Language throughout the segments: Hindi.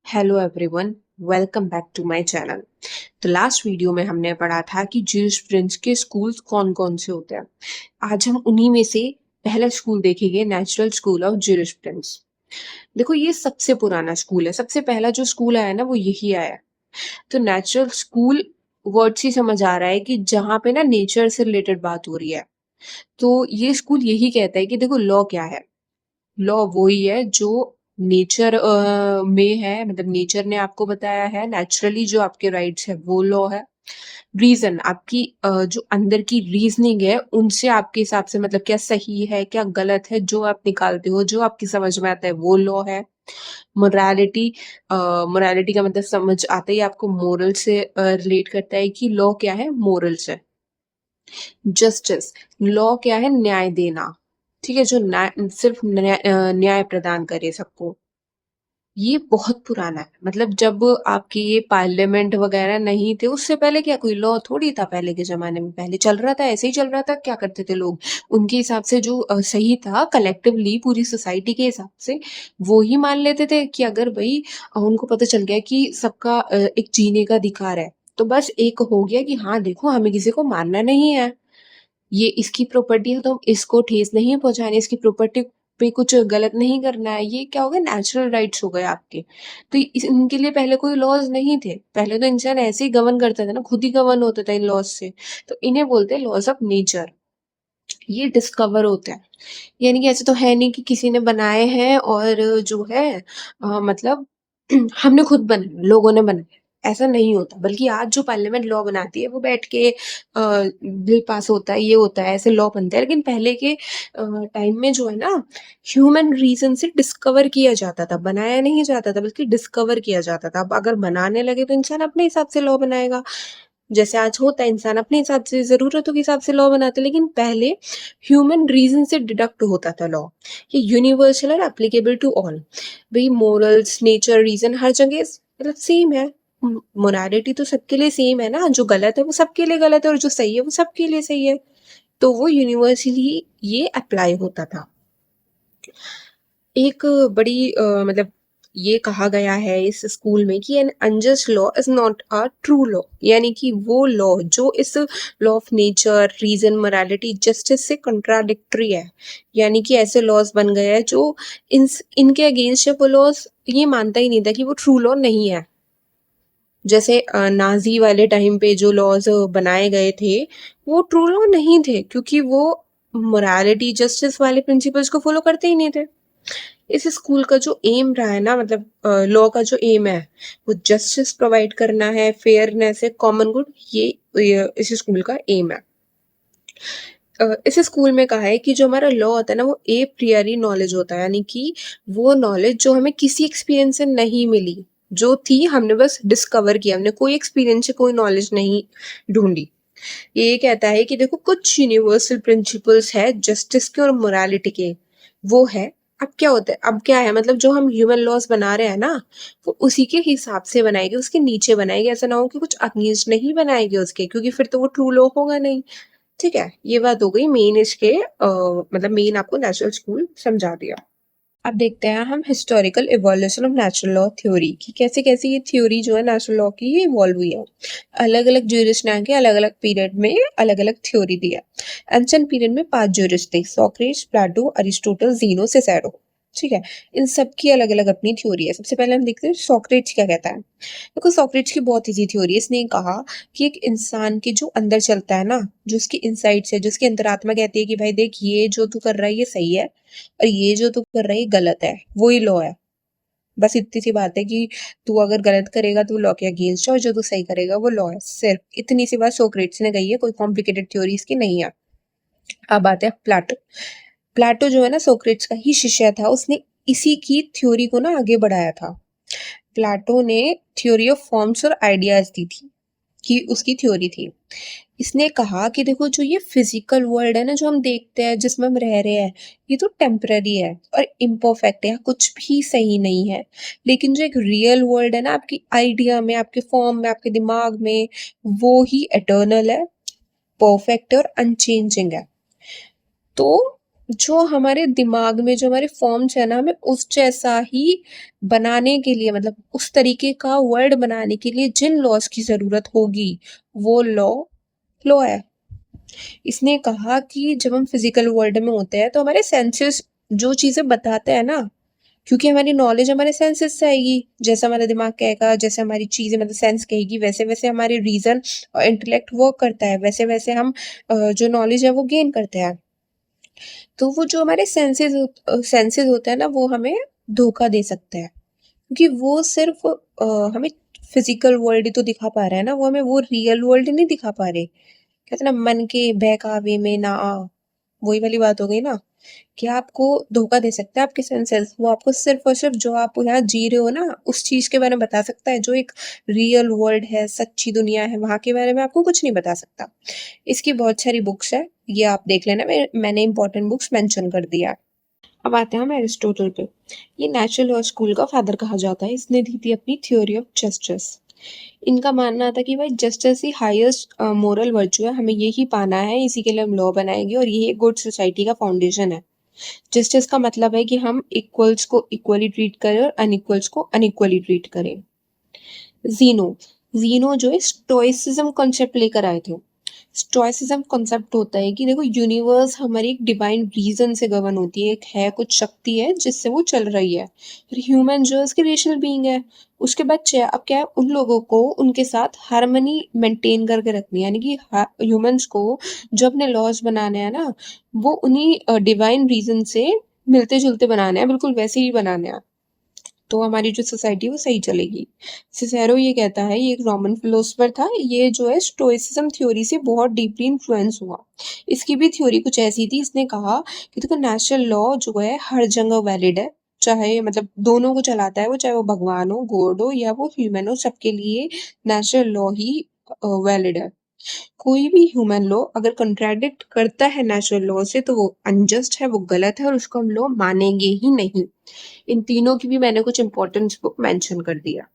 Hello everyone, welcome back to my channel. तो लास्ट वीडियो में हमने पढ़ा था कि ज्यूरिस्प्रूडेंस के स्कूल्स कौन कौन से होते हैं। आज हम उन्हीं में से पहला स्कूल देखेंगे, नेचुरल स्कूल ऑफ ज्यूरिस्प्रूडेंस। देखो, ये सबसे पुराना स्कूल है, सबसे पहला जो स्कूल आया ना वो यही आया। तो नेचुरल स्कूल वर्ड से समझ आ रहा है कि जहाँ पे ना नेचर से रिलेटेड बात हो रही है। तो ये स्कूल यही कहता है कि देखो, लॉ क्या है। लॉ वही है जो नेचर में है, मतलब नेचर ने आपको बताया है, नेचुरली जो आपके राइट्स है वो लॉ है। रीजन आपकी जो अंदर की रीजनिंग है उनसे आपके हिसाब से मतलब क्या सही है क्या गलत है, जो आप निकालते हो, जो आपकी समझ में आता है वो लॉ है। मोरालिटी, मोरालिटी का मतलब समझ आता ही आपको मोरल से रिलेट करता है कि लॉ क्या है, मोरल से। जस्टिस, लॉ क्या है, न्याय देना। ठीक है, जो न्याय सिर्फ न्याय प्रदान करे सबको। ये बहुत पुराना है, मतलब जब आपके ये पार्लियामेंट वगैरह नहीं थे उससे पहले क्या कोई लॉ थोड़ी था पहले के जमाने में। पहले चल रहा था, ऐसे ही चल रहा था। क्या करते थे लोग, उनके हिसाब से जो सही था कलेक्टिवली पूरी सोसाइटी के हिसाब से वो ही मान लेते थे कि अगर भाई उनको पता चल गया कि सबका एक जीने का अधिकार है, तो बस एक हो गया कि हाँ देखो, हमें किसी को मारना नहीं है, ये इसकी प्रॉपर्टी है तो इसको ठेस नहीं पहुंचानी, इसकी प्रॉपर्टी पे कुछ गलत नहीं करना है। ये क्या हो गया, नेचुरल राइट्स हो गए आपके। तो इनके लिए पहले कोई लॉज नहीं थे, पहले तो इंसान ऐसे ही गवर्न करता था ना, खुद ही गवर्न होता था इन लॉज से। तो इन्हें बोलते हैं लॉज ऑफ नेचर। ये डिस्कवर होते हैं, यानी कि ऐसे तो है नहीं कि किसी ने बनाए हैं और जो है मतलब हमने खुद बनाए, लोगों ने बनाए, ऐसा नहीं होता। बल्कि आज जो पार्लियामेंट लॉ बनाती है वो बैठ के बिल पास होता है, ये होता है, ऐसे लॉ बनते हैं। लेकिन पहले के टाइम में जो है ना, ह्यूमन रीजन से डिस्कवर किया जाता था, बनाया नहीं जाता था बल्कि डिस्कवर किया जाता था। अब अगर बनाने लगे तो इंसान अपने हिसाब से लॉ बनाएगा, जैसे आज होता है, इंसान अपने हिसाब से ज़रूरतों के हिसाब से लॉ बनाते हैं। लेकिन पहले ह्यूमन रीजन से डिडक्ट होता था लॉ। ये यूनिवर्सल और एप्लीकेबल टू ऑल। भाई मोरल्स, नेचर, रीजन हर जगह मतलब सेम है। मोरालिटी तो सबके लिए सेम है ना, जो गलत है वो सबके लिए गलत है और जो सही है वो सबके लिए सही है। तो वो यूनिवर्सली ये अप्लाई होता था। एक बड़ी मतलब ये कहा गया है इस स्कूल में कि an unjust law is not a true law, यानी कि वो लॉ जो इस law of nature, reason, morality, justice से कंट्राडिक्टरी है। यानी कि ऐसे लॉज बन गए हैं जो इनके अगेंस्ट है, वो लॉज ये मानता ही नहीं था कि वो ट्रू लॉ नहीं है। जैसे नाजी वाले टाइम पे जो लॉज बनाए गए थे वो ट्रू लॉ नहीं थे, क्योंकि वो मोरालिटी, जस्टिस वाले प्रिंसिपल्स को फॉलो करते ही नहीं थे। इस स्कूल का जो एम रहा है ना, मतलब लॉ का जो एम है वो जस्टिस प्रोवाइड करना है, फेयरनेस है, कॉमन गुड। ये इस स्कूल का एम है। इस स्कूल में कहा है कि जो हमारा लॉ होता है ना वो ए प्रियरी नॉलेज होता है, यानी कि वो नॉलेज जो हमें किसी एक्सपीरियंस से नहीं मिली, जो थी हमने बस डिस्कवर किया, हमने कोई एक्सपीरियंस से कोई नॉलेज नहीं ढूंढी। ये कहता है कि देखो, कुछ यूनिवर्सल प्रिंसिपल्स है जस्टिस के और मोरालिटी के, वो है। अब क्या होता है, अब क्या है, मतलब जो हम ह्यूमन लॉज बना रहे हैं ना वो उसी के हिसाब से बनाएंगे, उसके नीचे बनाएंगे। ऐसा ना हो कि कुछ अगेंस्ट नहीं बनाएंगे उसके, क्योंकि फिर तो वो ट्रू लॉ होगा नहीं। ठीक है, ये बात हो गई मेन इसके मतलब मेन आपको नेचुरल स्कूल समझा दिया। अब देखते हैं हम historical evolution of natural law theory की, कैसे कैसे ये थ्योरी जो है नेचुरल लॉ की ये इवॉल्व हुई है। अलग अलग ज्यूरिस्ट ने आके अलग अलग पीरियड में अलग अलग थ्योरी दिया। एंशिएंट पीरियड में 5 ज्यूरिस्ट थे, सोक्रेटिस, प्लेटो, अरिस्टोटल, ज़ीनो, सिसेरो। ठीक है, इन सब की अलग अलग अपनी थ्योरी है। सबसे पहले हम देखते हैं सोक्रेटिस क्या कहता है। देखो, सोक्रेटिस की बहुत इजी थ्योरी है। इसने कहा कि एक इंसान के जो अंदर चलता है ना, जो उसकी इनसाइट्स है, जो उसकी अंतरात्मा कहती है कि भाई देख, ये जो तू कर रहा है ये सही है और ये जो तू कर रहा है ये गलत है, वही लॉ है। बस इतनी सी बात है कि तू अगर गलत करेगा तो लॉ के अगेंस्ट है और जो तू सही करेगा वो लॉ है। सिर्फ इतनी सी बात सोक्रेटिस ने कही है, कोई कॉम्प्लिकेटेड थ्योरी इसकी नहीं है। अब आते हैं प्लाटो। प्लाटो जो है ना सोक्रेटिस का ही शिष्य था, उसने इसी की थ्योरी को ना आगे बढ़ाया था। प्लाटो ने थ्योरी ऑफ फॉर्म्स और आइडियाज दी थी, कि उसकी थ्योरी थी। इसने कहा कि देखो, जो ये फिजिकल वर्ल्ड है ना, जो हम देखते हैं, जिसमें हम रह रहे हैं, ये तो टेम्पररी है और इम्परफेक्ट है, कुछ भी सही नहीं है। लेकिन जो एक रियल वर्ल्ड है ना, आपकी आइडिया में, आपके फॉर्म में, आपके दिमाग में, वो ही एटर्नल है, परफेक्ट है और अनचेंजिंग है। तो जो हमारे दिमाग में जो हमारे फॉर्म्स है ना, हमें उस जैसा ही बनाने के लिए, मतलब उस तरीके का वर्ड बनाने के लिए जिन लॉज की ज़रूरत होगी, वो लॉ है। इसने कहा कि जब हम फिज़िकल वर्ल्ड में होते हैं तो हमारे सेंसेस जो चीज़ें बताते हैं ना, क्योंकि हमारी नॉलेज हमारे सेंसेस से आएगी, जैसा हमारा दिमाग कहेगा, जैसे हमारी चीज़ें मतलब सेंस कहेगी, वैसे-वैसे हमारे रीज़न और इंटेलेक्ट वर्क करता है, वैसे-वैसे हम जो नॉलेज है वो गेन करते हैं। तो वो जो हमारे सेंसेस होते हैं ना, वो हमें धोखा दे सकते हैं, क्योंकि वो सिर्फ़ हमें फिज़िकल वर्ल्ड ही तो दिखा पा रहा है ना, वो हमें वो रियल वर्ल्ड नहीं दिखा पा रहे। कहते हैं ना, मन के बहकावे में ना आ, वही वाली बात हो गई ना, कि आपको धोखा दे सकता है आपके सेंसेस। वो आपको सिर्फ़ और सिर्फ़ जो आप यहाँ जी रहे हो ना, उस चीज़ के बारे में बता सकता है, जो एक रियल वर्ल्ड है, सच्ची दुनिया है, वहाँ के बारे में आपको कुछ नहीं बता सकता। इसकी बहुत सारी बुक्स हैं, ये आप देख लेना, मैंने इम्पोर्टेंट बुक्स मेंशन कर दिया है। अब आते हैं हम एरिस्टोटल पे। ये नेचुरल लॉ स्कूल का फादर कहा जाता है। इसने दी थी अपनी थ्योरी ऑफ जस्टिस। इनका मानना था कि भाई जस्टिस ही हाईएस्ट मोरल वर्च्यू है, हमें यही पाना है, इसी के लिए हम लॉ बनाएंगे और यही एक गुड सोसाइटी का फाउंडेशन है। जस्टिस का मतलब है कि हम इक्वल्स को इक्वली ट्रीट करें और अनइक्वल्स को अनइक्वली ट्रीट करें। ज़ीनो ज़ीनो जो है स्टोइसिज्म कॉन्सेप्ट लेकर आए थे। स्टोइसिज्म कॉन्सेप्ट होता है कि देखो, यूनिवर्स हमारी एक डिवाइन रीजन से गवर्न होती है, एक है, कुछ शक्ति है जिससे वो चल रही है। फिर ह्यूमन जो है उसकी रेशनल बीइंग है। उसके बच्चे अब क्या है, उन लोगों को उनके साथ हार्मनी मेंटेन करके रखनी है, यानी कि ह्यूमंस को जो अपने लॉज बनाने हैं ना, वो उन्हीं डिवाइन रीजन से मिलते जुलते बनाने हैं, बिल्कुल वैसे ही बनाने हैं, तो हमारी जो सोसाइटी है वो सही चलेगी। सिसेरो ये कहता है, ये एक रोमन फिलोसोफर था, ये जो है स्टोइसिज्म थ्योरी से बहुत डीपली इन्फ्लुएंस हुआ। इसकी भी थ्योरी कुछ ऐसी थी, इसने कहा कि देखो, नेचुरल लॉ जो है हर जगह वैलिड है, चाहे मतलब दोनों को चलाता है वो, चाहे वो भगवान हो, गॉड हो या वो ह्यूमन हो, सबके लिए नेचुरल लॉ ही वैलिड है। कोई भी ह्यूमन लॉ अगर कंट्राडिक्ट करता है नेचुरल लॉ से, तो वो अनजस्ट है, वो गलत है और उसको हम लॉ मानेंगे ही नहीं। इन तीनों की भी मैंने कुछ इंपॉर्टेंस बुक मेंशन कर दिया।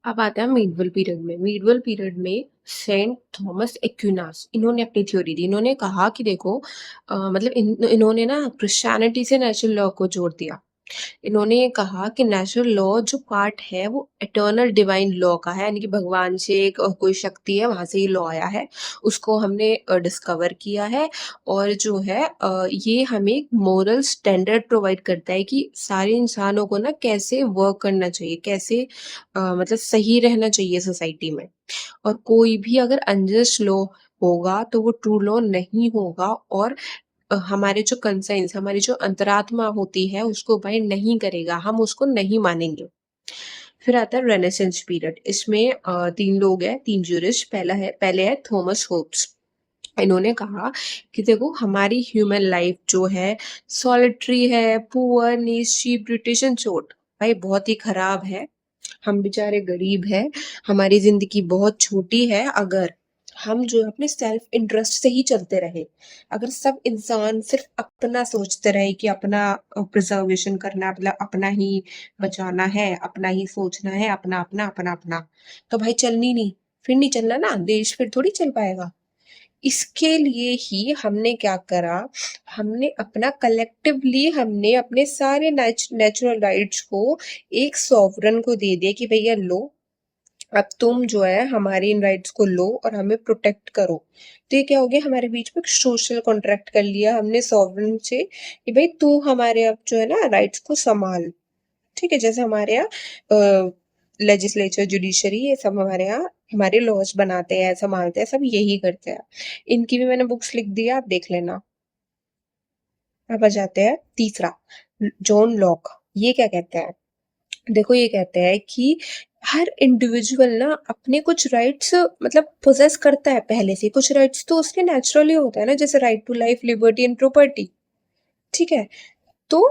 अब आता है मीडिवल पीरियड में। मीडिवल पीरियड में सेंट थॉमस एक्विनास, इन्होंने अपनी थ्योरी दी। इन्होंने कहा कि देखो, मतलब इन्होंने ना क्रिश्चियनिटी से नेचुरल लॉ को जोड़ दिया। इन्होंने ये कहा कि नेचुरल लॉ जो पार्ट है वो इटर्नल डिवाइन लॉ का है, यानी कि भगवान से एक कोई शक्ति है, वहां से ये लॉ आया है, उसको हमने डिस्कवर किया है। और जो है ये हमें एक मोरल स्टैंडर्ड प्रोवाइड करता है कि सारे इंसानों को ना कैसे वर्क करना चाहिए, कैसे मतलब सही रहना चाहिए सोसाइटी में। और कोई भी अगर अनजस्ट लॉ होगा तो वो ट्रू लॉ नहीं होगा, और हमारे जो कंसर्न्स, हमारी जो अंतरात्मा होती है उसको बाइंड नहीं करेगा, हम उसको नहीं मानेंगे। फिर आता है रेनेसेंस पीरियड। इसमें 3 लोग हैं, 3 ज्यूरिस्ट। पहले है थॉमस होब्स। इन्होंने कहा कि देखो, हमारी ह्यूमन लाइफ जो है सॉलिटरी है, पुअर, नीची, ब्रिटिश एंड शॉर्ट। भाई बहुत ही खराब है, हम बेचारे गरीब हैं, हमारी ज़िंदगी बहुत छोटी है। अगर हम जो है अपने सेल्फ इंटरेस्ट से ही चलते रहे, अगर सब इंसान सिर्फ अपना सोचते रहे कि अपना प्रिजर्वेशन करना है, मतलब अपना ही बचाना है, अपना ही सोचना है, अपना अपना अपना अपना, तो भाई चलनी नहीं, फिर नहीं चलना ना देश, फिर थोड़ी चल पाएगा। इसके लिए ही हमने क्या करा, हमने अपना कलेक्टिवली हमने अपने सारे नेचुरल राइट्स को एक सॉवरन को दे दिया कि भैया लो, अब तुम जो है हमारे इन राइट्स को लो और हमें प्रोटेक्ट करो। तो ये क्या हो गया, हमारे बीच में एक सोशल कॉन्ट्रैक्ट कर लिया हमने सॉवरन से कि भाई तू हमारे अब जो है ना राइट्स को संभाल। ठीक है, जैसे हमारे यहाँ लेजिस्लेचर, जुडिशरी, ये सब हमारे यहाँ हमारे लॉज बनाते हैं, संभालते हैं, सब यही करते हैं। इनकी भी मैंने बुक्स लिख दी है, आप देख लेना। अब आ जाते हैं तीसरा, जॉन लॉक। ये क्या कहते हैं, देखो ये कहते हैं कि हर इंडिविजुअल ना अपने कुछ राइट्स मतलब पोजेस करता है पहले से, कुछ राइट्स तो उसके नेचुरली होता है ना, जैसे right to life, liberty and property. ठीक है, तो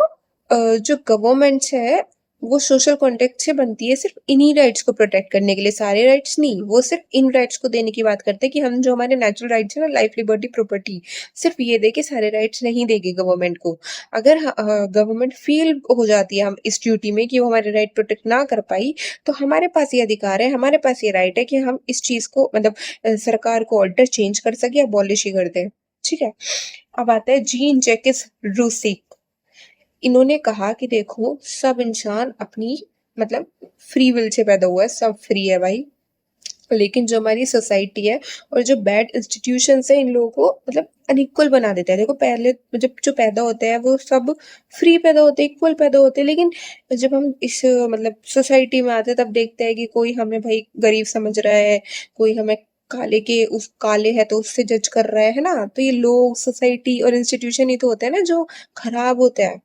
जो गवर्नमेंट्स है वो सोशल कॉन्ट्रैक्ट से बनती है सिर्फ इन्हीं राइट्स को प्रोटेक्ट करने के लिए, सारे राइट्स नहीं, वो सिर्फ इन राइट्स को देने की बात करते हैं कि हम जो हमारे नेचुरल राइट्स है ना, लाइफ, लिबर्टी, प्रॉपर्टी, सिर्फ ये दे के सारे राइट्स नहीं देगी गवर्नमेंट को। अगर गवर्नमेंट फील हो जाती है हम इस ड्यूटी में कि वो हमारे राइट प्रोटेक्ट ना कर पाई, तो हमारे पास ये अधिकार है, हमारे पास ये राइट है कि हम इस चीज को मतलब सरकार को ऑर्डर चेंज कर सके, अबॉलिश ही कर दें। ठीक है। अब आता है जीन जैकिस रूसिक। इन्होंने कहा कि देखो सब इंसान अपनी मतलब फ्री विल से पैदा हुआ है, सब फ्री है भाई। लेकिन जो हमारी सोसाइटी है और जो बैड इंस्टीट्यूशंस है इन लोगों को मतलब अनइक्वल बना देता है। देखो पहले जब जो पैदा होते हैं वो सब फ्री पैदा होते हैं, इक्वल पैदा होते हैं, लेकिन जब हम इस मतलब सोसाइटी में आते हैं तब देखते हैं कि कोई हमें भाई गरीब समझ रहा है, कोई हमें काले के उस काले है तो उससे जज कर रहा है ना। तो ये लोग सोसाइटी और इंस्टीट्यूशन ही तो होते हैं ना जो खराब होते हैं।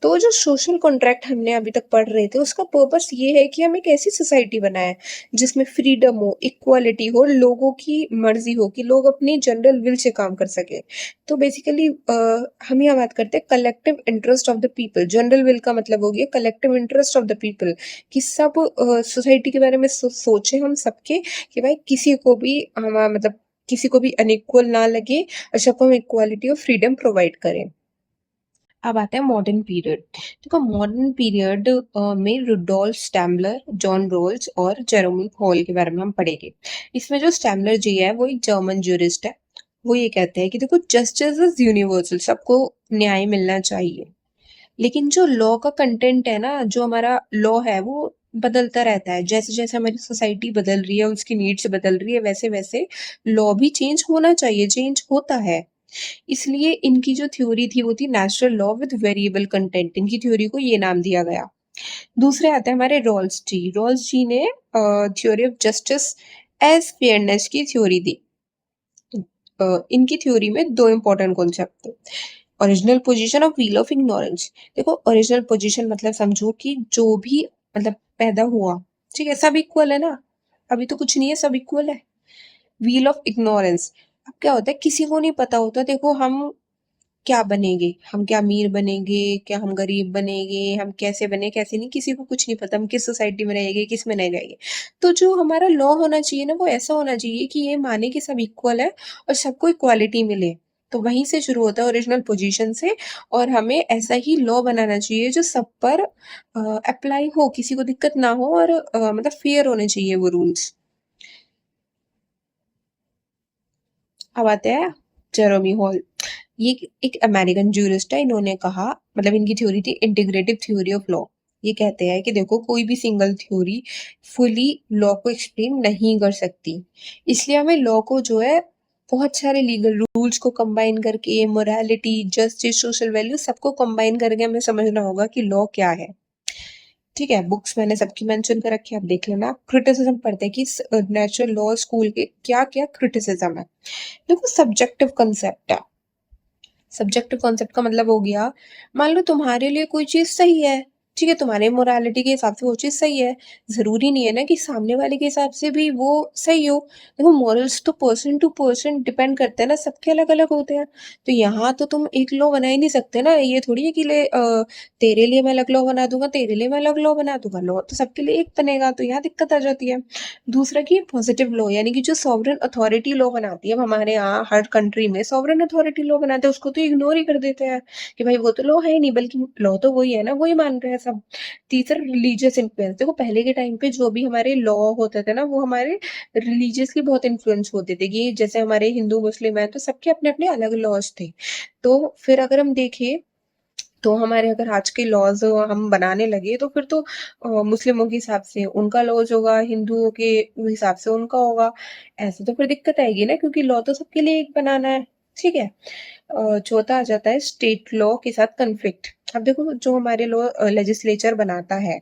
तो जो सोशल कॉन्ट्रैक्ट हमने अभी तक पढ़ रहे थे उसका पर्पस ये है कि हम एक ऐसी सोसाइटी बनाए जिसमें फ्रीडम हो, इक्वालिटी हो, लोगों की मर्जी हो कि लोग अपनी जनरल विल से काम कर सके। तो बेसिकली हम यहाँ बात करते हैं collective interest of the people. General will का मतलब हो गया collective interest of the people, कि सब सोसाइटी के बारे में सोचे हम सबके कि भाई किसी को भी हम मतलब किसी को भी अनइक्वल ना लगे और सबको हम इक्वालिटी और फ्रीडम प्रोवाइड करें। अब आता है मॉडर्न पीरियड। देखो मॉडर्न पीरियड में रुडोल्फ स्टैम्बलर, जॉन रोल्स और जेरोमी हॉल के बारे में हम पढ़ेंगे। इसमें जो स्टैम्बलर जी है वो एक जर्मन ज्यूरिस्ट है। वो ये कहते हैं कि देखो जस्टिस इज यूनिवर्सल, सबको न्याय मिलना चाहिए। लेकिन जो लॉ का कंटेंट है ना, जो हमारा लॉ है वो बदलता रहता है। जैसे जैसे हमारी सोसाइटी बदल रही है, उसकी नीड्स बदल रही है, वैसे वैसे लॉ भी चेंज होना चाहिए, चेंज होता है। इसलिए इनकी जो थ्योरी थी वो थी natural law with variable content. इनकी थ्योरी को ये नाम दिया गया। दूसरे आते हैं हमारे रॉल्स जी। रॉल्स जी ने theory of justice as fairness की थ्योरी दी। इनकी थ्योरी में दो इंपॉर्टेंट कॉन्सेप्ट थे। Original position of veil of ignorance. देखो ओरिजिनल पोजीशन मतलब समझो कि जो भी मतलब पैदा हुआ, ठीक है, सब इक्वल है ना, अभी तो कुछ नहीं है, सब इक्वल है। व्हील ऑफ इग्नोरेंस, अब क्या होता है किसी को नहीं पता होता देखो हम क्या बनेंगे, हम क्या अमीर बनेंगे, क्या हम गरीब बनेंगे, हम कैसे बने कैसे नहीं, किसी को कुछ नहीं पता हम किस सोसाइटी में रहेंगे किस में नहीं रहेंगे। तो जो हमारा लॉ होना चाहिए ना वो ऐसा होना चाहिए कि ये माने कि सब इक्वल है और सबको इक्वालिटी मिले। तो वहीं से शुरू होता है ओरिजिनल पोजीशन से। और हमें ऐसा ही लॉ बनाना चाहिए जो सब पर अप्लाई हो, किसी को दिक्कत ना हो और मतलब फेयर होने चाहिए वो रूल्स। अब आते हैं जेरोमी हॉल। ये एक अमेरिकन ज्यूरिस्ट है। इन्होंने कहा मतलब इनकी थ्योरी थी इंटीग्रेटिव थ्योरी ऑफ लॉ। ये कहते हैं कि देखो कोई भी सिंगल थ्योरी फुली लॉ को एक्सप्लेन नहीं कर सकती। इसलिए हमें लॉ को जो है बहुत सारे लीगल रूल्स को कंबाइन करके मोरालिटी, जस्टिस, सोशल वैल्यू सबको कंबाइन करके हमें समझना होगा कि लॉ क्या है। ठीक है, बुक्स मैंने सबकी मेंशन कर रखी है, आप देख लेना। क्रिटिसिज्म पढ़ते हैं कि नेचुरल लॉ स्कूल के क्या क्या क्रिटिसिज्म है। देखो सब्जेक्टिव कंसेप्ट है। सब्जेक्टिव कॉन्सेप्ट का मतलब हो गया, मान लो तुम्हारे लिए कोई चीज सही है, ठीक है, तुम्हारे मोरालिटी के हिसाब से वो चीज सही है, जरूरी नहीं है ना कि सामने वाले के हिसाब से भी वो सही हो। देखो मॉरल्स तो पर्सन टू पर्सन डिपेंड करते हैं ना, सबके अलग अलग होते हैं। तो यहाँ तो तुम एक लॉ बना ही नहीं सकते ना, ये थोड़ी है कि तेरे लिए मैं अलग लॉ बना दूंगा, तेरे लिए मैं अलग लॉ बना दूंगा। लॉ तो सबके लिए एक बनेगा, तो यहाँ दिक्कत आ जाती है। दूसरा कि पॉजिटिव लॉ यानी कि जो सॉवरेन अथॉरिटी लॉ बनाती है, अब हमारे यहाँ हर कंट्री में सॉवरेन अथॉरिटी लॉ बनाते हैं, उसको तो इग्नोर ही कर देते हैं कि भाई वो तो लॉ है ही नहीं, बल्कि लॉ तो वही है ना, वही मान रहे हैं सब। तीसरा रिलीजियस इन्फ्लुएंस। देखो पहले के टाइम पे जो भी हमारे लॉ होते थे ना वो हमारे रिलीजियसली बहुत इन्फ्लुएंस होते थे, कि जैसे हमारे हिंदू मुस्लिम हैं तो सबके अपने अपने अलग लॉज थे। तो फिर अगर हम देखें तो हमारे अगर आज के लॉज हम बनाने लगे तो फिर तो मुस्लिमों के हिसाब से उनका लॉज होगा, हिंदुओं के हिसाब से उनका होगा। ऐसे तो फिर दिक्कत आएगी ना, क्योंकि लॉ तो सबके लिए एक बनाना है। ठीक है। चौथा आ जाता है स्टेट लॉ के साथ कन्फ्लिक्ट। अब देखो जो हमारे लॉ लेजिस्लेचर बनाता है,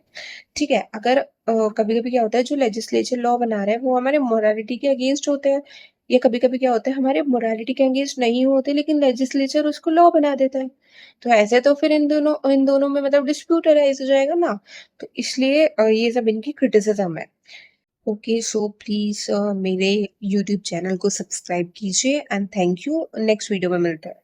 ठीक है, अगर कभी कभी क्या होता है जो लेजिस्लेचर लॉ बना रहे हैं वो हमारे मोरालिटी के अगेंस्ट होते हैं, या कभी कभी क्या होता है हमारे मोरालिटी के अगेंस्ट नहीं होते लेकिन लेजिस्लेचर उसको लॉ बना देता है। तो ऐसे तो फिर इन दोनों में मतलब डिस्प्यूट अराइज हो जाएगा ना। तो इसलिए ये सब इनकी क्रिटिसिज्म है। ओके सो प्लीज मेरे यूट्यूब चैनल को सब्सक्राइब कीजिए and thank you. Next video में मिलते हैं।